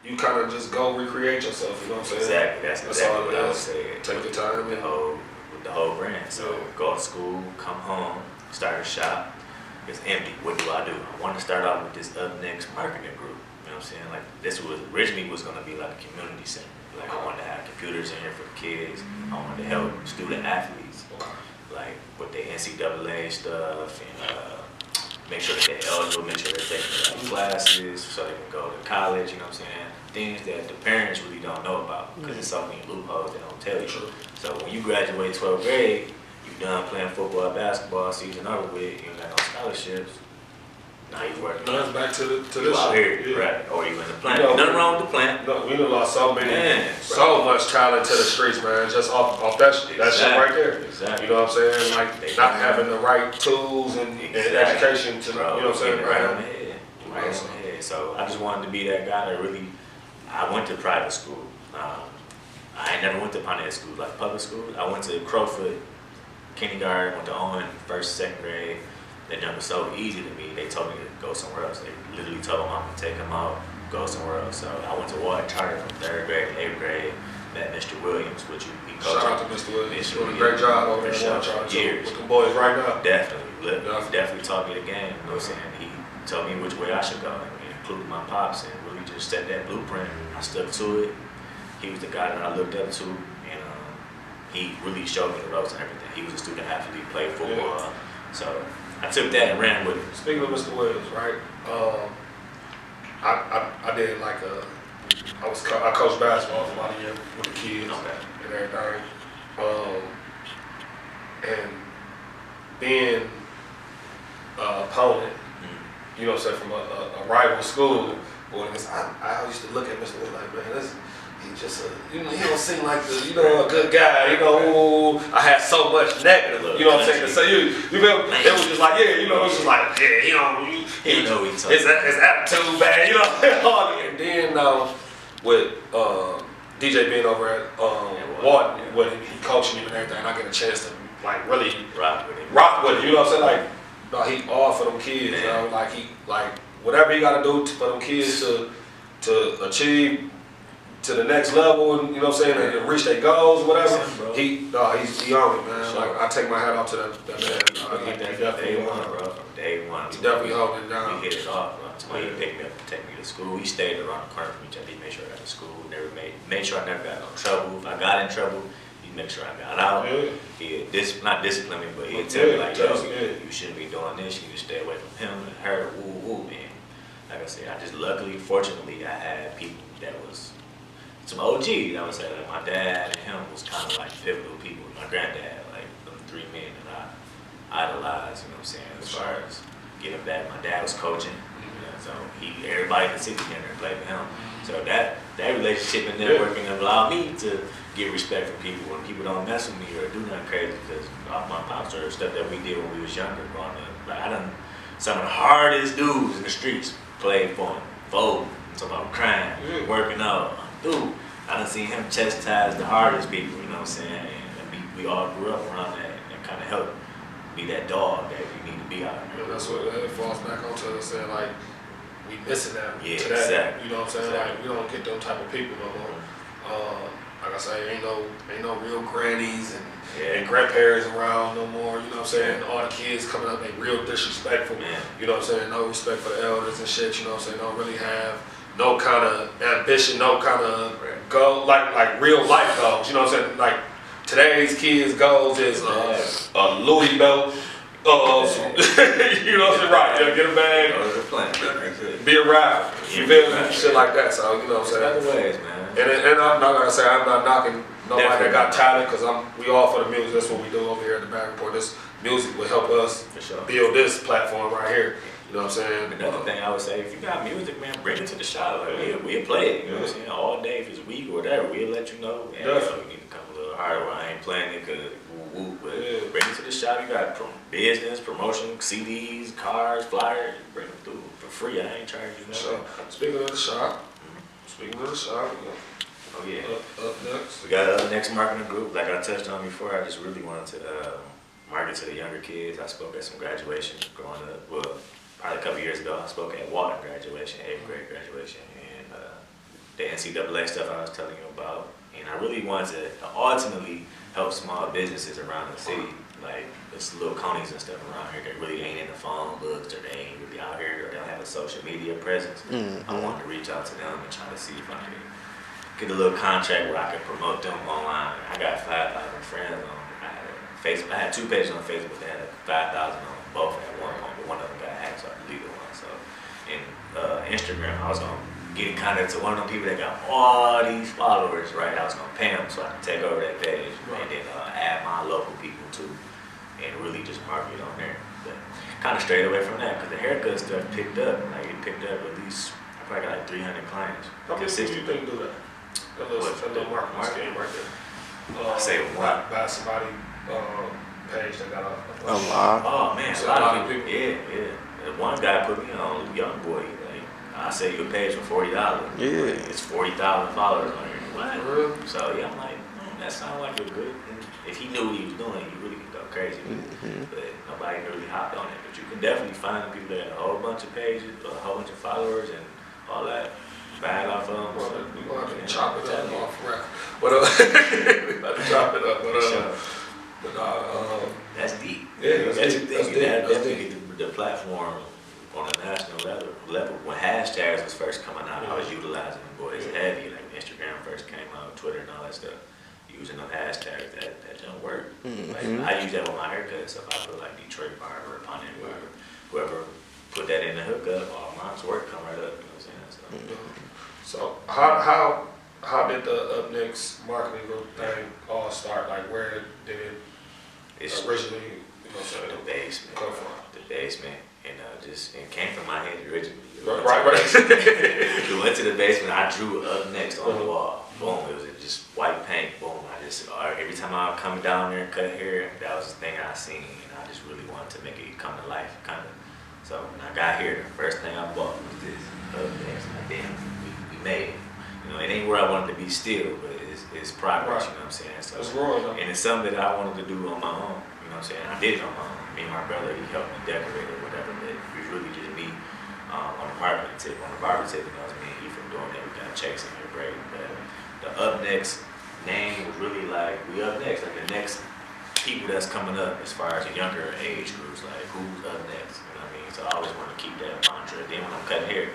you kind of just go recreate yourself. You know what I'm saying? Exactly. That's exactly what I would say. Take your time. With the whole brand. So go to school, come home, start a shop. It's empty. What do? I want to start off with this Up Next marketing group. You know what I'm saying? Like this was originally going to be like a community center. Like I wanted to have computers in here for the kids. I wanted to help student athletes, like with their NCAA stuff and make sure that they're eligible, make sure they're taking the right classes so they can go to college. You know what I'm saying? Things that the parents really don't know about because there's so many loopholes they don't tell you. So when you graduate 12th grade, you done playing football, basketball, season over with, you ain't got no scholarships. Now you working. No, it's back to this out here, right? Or you in the plant. Nothing wrong with the plant. No, we done lost so much talent to the streets, man. Just off that shit right there. Exactly. You know what I'm saying? Like not having the right tools and education to, you know what I'm saying? Right on the head. Right on the head. So I just wanted to be that guy that really. I went to private school. I ain't never went to Pontiac school, like public school. I went to Crowfoot, kindergarten, went to Owen, first, second grade. That number was so easy to me. They told me to go somewhere else. They literally told my mom to take him out, go somewhere else. So I went to Ward Charter from 3rd grade to 8th grade. Met Mr. Williams, which he coached. Shout out to Mr. Williams. Doing a great job over there at Ward Charter. Years. With the boys right now. Definitely taught me the game. You know what I'm saying? He told me which way I should go, including my pops, and really just set that blueprint. I stuck to it. He was the guy that I looked up to, and he really showed me the ropes and everything. He was a student athlete, played football, so I took that and ran with it. Speaking of Mr. Williams, right? I did like I coached basketball for about a year with the kids and everything, and being an opponent, you know what I'm saying, from a rival school. I used to look at Mr. Williams like, man, he just he don't seem like a good guy. I had so much negative. You know what I'm saying? So you feel it was just like it was just like his attitude bad. You know. And then with DJ being over at Wharton, when he coaching me and everything, and I get a chance to like really rock with it. You know what I'm saying? Like, no, he all for them kids. You know, like whatever he got to do for them kids to achieve to the next level, and you know what I'm saying, and reach their goals, whatever. He's on it, man. Like I take my hat off to that man. He definitely won, bro. From day one. He definitely holding it down. He hit it off, bro. He picked me up and take me to school. He stayed around the corner from each other. He made sure I got to school. Made sure I never got in trouble. If I got in trouble, he'd make sure I got out. He'd not discipline me, but he'd tell me like, yo, you shouldn't be doing this. You need to stay away from him and her. Woo. And like I said, fortunately, I had people that was some OGs. I would say like my dad and him was kind of like pivotal people. My granddad, like them 3 men that I idolized. You know what I'm saying? As far as getting back, my dad was coaching. So everybody in the city came there and played with him. So that relationship and networking allowed me to get respect from people when people don't mess with me or do nothing crazy, because off my pops or stuff that we did when we was younger growing up. Like I done some of the hardest dudes in the streets played for him, folding, talking about crying, working out. Dude, I done seen him chastise the hardest people, you know what I'm saying? And we all grew up around that and kind of helped be that dog that we need to be out here. That's what it falls back onto us, saying like we missing that today. Exactly. You know what I'm saying? Like we don't get them type of people no more. Like I say, ain't no real grannies and grandparents around no more. You know what I'm saying? All the kids coming up, they real disrespectful. You know what I'm saying? No respect for the elders and shit. You know what I'm saying? Don't really have no kind of ambition, no kind of goal, like real life goals. You know what I'm saying? Like today's kids' goals is a Louis belt. You know what I'm saying? Right, get a bag, be a rapper, you feel me? Shit like that, so you know what I'm saying? Other ways, man. And I'm not gonna say I'm not knocking nobody that got talent, because we all for the music. That's what we do over here at the Bag Report. This music will help us build this platform right here. You know what I'm saying? Another thing I would say, if you got music, man, bring it to the shop. Like, we'll play it. You know what I'm saying? All day, if it's a week or whatever, we'll let you know. And, you need to come a little harder. I ain't playing it because but bring it to the shop. You got business, promotion, CDs, cars, flyers. Bring them through for free. I ain't charging you nothing. Speaking of the shop, oh yeah. Up next. We got Up Next marketing group. Like I touched on before, I just really wanted to market to the younger kids. I spoke at some graduations growing up. Well, probably a couple years ago, I spoke at Walton graduation, 8th grade graduation, and NCAA stuff I was telling you about, and I really wanted to ultimately help small businesses around the city, like there's little counties and stuff around here that really ain't in the phone books, or they ain't really out here, or they don't have a social media presence. I wanted to reach out to them and try to see if I could get a little contract where I could promote them online. I got 5,000 friends on. I had 2 pages on Facebook that had 5,000 on both at one point, but one of them got hacked, so I deleted one. So, in Instagram, I was gonna get in contact to one of them people that got all these followers, right? I was gonna pay them so I could take over that page, and then add my local people too, and really just market on there. But kind of strayed away from that because the haircut stuff picked up. Like it picked up at least, I probably got like 300 clients. How many people you think do that? That little marketing scheme right there. I say what? Buy somebody page that got a lot. Oh man, a lot of people. Yeah. One guy put me on, young boy. Like I say, your page for $40. Yeah. It's 40,000 followers on here. What? Really? So yeah, I'm like, that sounds like a good. If he knew what he was doing, he really could go crazy. But nobody really hopped on it. But you can definitely find people that have a whole bunch of pages, a whole bunch of followers, and all that. Bag off of them. Well, we're going to have to chop it up off rap. But we're about to chop it up. But that's deep. Yeah, that's deep. deep. Definitely the platform on a national level. When hashtags was first coming out, I was utilizing them boys heavy. Like Instagram first came out, Twitter and all that stuff. Using them hashtags, that don't work. Like, I use that with my haircut. So if I put like Detroit Barber, Pontiac Barber, whoever put that in the hookup, all mine's work come right up. You know what I'm saying? So how did the Up Next marketing group thing all start? Like where did it originally, the basement. come from? The basement, and it came from my head originally. Right. We went to the basement. I drew Up Next on the wall. Boom. It was just white paint. Boom. I just every time I would come down there and cut hair, that was the thing I seen, and I just really wanted to make it come to life, kind of. So when I got here, the first thing I bought was this Up Next. Like, damn, we made it. It ain't where I wanted to be still, but it's progress. You know what I'm saying? So it's growing, and it's something that I wanted to do on my own. You know what I'm saying? I did it on my own. Me and my brother, he helped me decorate or whatever, but it was really just me on the marketing tip. On the barber tip, it was me and he from doing that. We got checks in here, great. But the Up Next name was really like, we up next, like the next people that's coming up as far as the younger age groups, like who's up next, you know what I mean? So I always want to keep that mantra. Then when I'm cutting hair,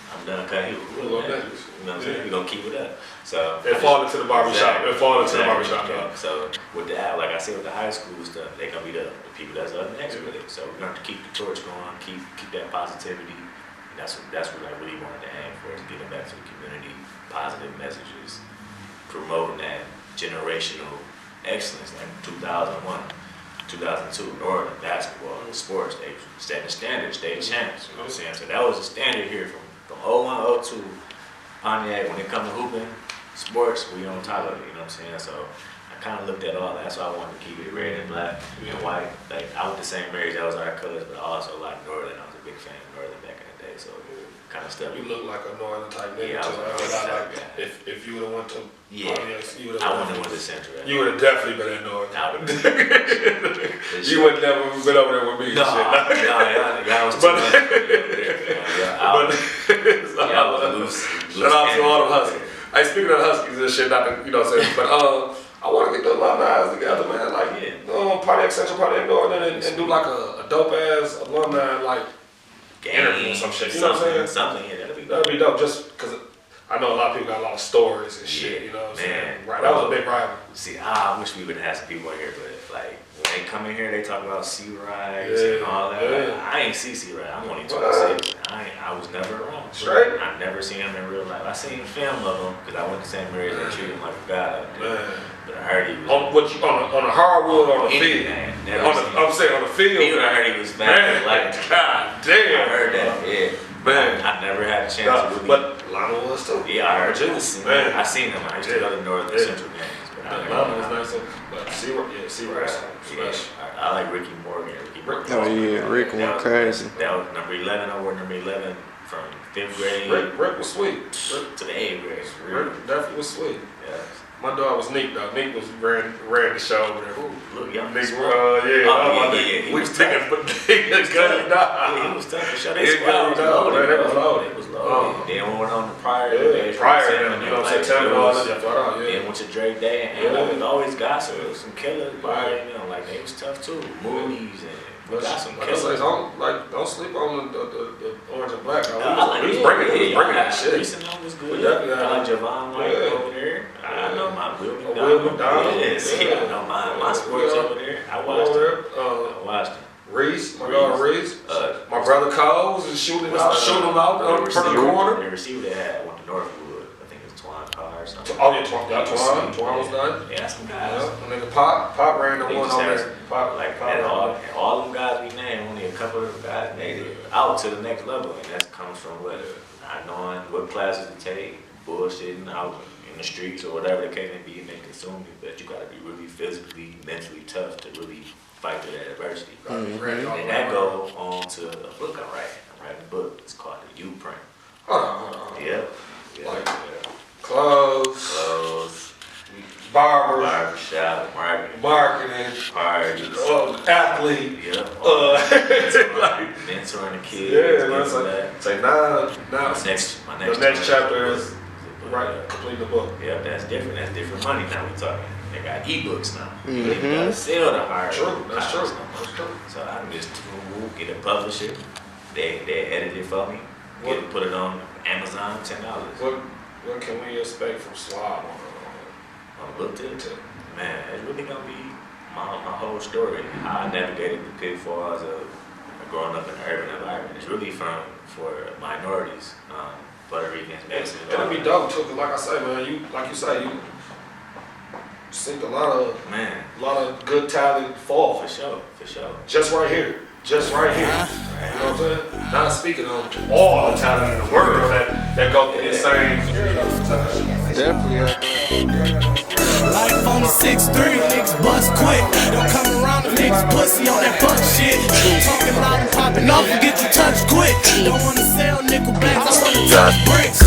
I'm done cutting hair. We're going next. You know what I'm saying? We're going to keep it up. So it fall into the barbershop. It fall into the barbershop. So with that, like I said, with the high school stuff, they're going to be the people that's up next with it. So we're going to keep the torch going, keep that positivity. And that's what I really wanted to aim for, is getting back to the community, positive messages, promoting that generational excellence, like 2001, 2002, Northern basketball, sports, they set the standards, they champs, you know what I'm saying? So that was the standard here from 01, 02, Pontiac, when it comes to hooping, sports, we on top of it, you know what I'm saying? So I kind of looked at all that, so I wanted to keep it red and black and white. Like, I went the same marriage, that was our colors, but I also like Northern. I was a big fan of Northern back in the day, so kind of stuff. You look like a Northern type nigga. Yeah, if you would have went to Pontiac, you would I have wouldn't have went to Central. You would have definitely been in Northern. You You would never been over there with me. No, y'all was too much. I was loose. Shout out to all the Huskies. Hey, speaking of Huskies and shit, not to, you know what I'm saying, but I want to get the alumni together, man. Like, Pontiac Central, Pontiac Northern, and do like a dope ass alumni like interview or some shit. You know what I'm saying? Something, yeah, that'd be dope. Just because I know a lot of people got a lot of stories and shit. You know what I'm saying? Right. That was a big rival. See, I wish we would have some people in here, but like when they come in here, they talk about C-Rides and all that. Yeah. Like, I ain't see C-Ride. I'm only 26. I was never around. Straight? I never seen him in real life. I seen film of him because I went to St. Mary's and treated him like a god up there. But I heard he was on the hardwood or on the field. I'm saying on the field. I heard he was bad. Like, God damn. I heard that. Yeah. Man, I never had a chance to really. But Lama was too. Yeah, I heard too. I seen him. I used to go to North and Central games. But Lama was nice. But C-Rice. I like Ricky Morgan. Oh yeah, Rick went crazy. That was number 11. I wore number 11 from 5th grade. Rick was sweet. To the 8th grade. Rick definitely was sweet. Yeah. My dog was Nick though. Nick ran the show over there. Look, young Nick, yeah. We was taking for Nick gun dog. Yeah, he was tough for sure. They He was loaded. They was loaded. Then went on the prior. You know what I'm saying? Tell me all that. Then went to Drake Day, and it was always got some killers. You know, like they was tough too. Movies and we got some killers. Don't sleep on the orange and black. He was bringing that shit. Recent was good. Yeah. Like Javon White over there. I know my Will McDonald. Yes, I know my sports over there. I watched him. Reese, my dog Reese. My brother Cole was shooting him out from the corner. The receiver they had went to Northwood. I think it was Twan Carr or something. Oh yeah, Twan was done. Yeah, some guys. And nigga Pop ran the one on there. Pop. All them guys we named, only a couple of guys made it out to the next level, and that comes from what? Not knowing what classes to take, bullshitting out in the streets or whatever the case may be, and they consume you. But you gotta be really physically, mentally tough to really fight through that adversity. And that goes on to a book I'm writing. I'm writing a book. It's called The U-Print. Hold on. Yep. Like clothes, barbershop, marketing, parties, athlete, mentoring the kids. Yeah, it's like now the next chapter is complete the book. Yeah, that's different. That's different money now. We talking. They got ebooks now. You gotta sell the hard. That's true. So I can just get a publisher. They edit it for me. Put it on Amazon, $10. What can we expect from Suave on Looked Into? Man, it's really gonna be my whole story. How I navigated the pitfalls of growing up in an urban environment. It's really for minorities, Puerto Ricans, Mexicans. It'll be dope too, 'cause like I say, man, you sink a lot of good talent fall. For sure. Just right here. You know what I'm saying? Not speaking on all the talent in the world that go through the same. Definitely. Life on the 6'3", niggas bust quick. Don't come around the niggas pussy on that fuck shit. Talking loud and popping off and get you touched quick. Don't wanna sell nickel backs, I wanna touch bricks.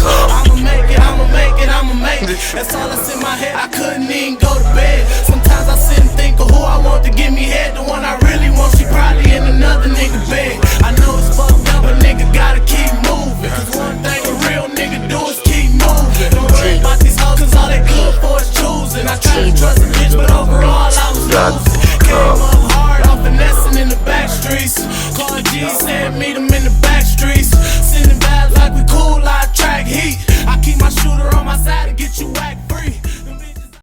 I'ma make it. That's all that's in my head, I couldn't even go to bed. Sometimes I sit and think of who I want to give me head. The one I really want, she probably in another nigga bed. I know it's fucked up, but nigga gotta keep moving. 'Cause one thing a real nigga do is keep moving. Don't worry about these hoes, 'cause all they good for is choosing. I tried to trust a bitch, but overall I was losing. Came up hard, off finessing in the back streets. Called G, said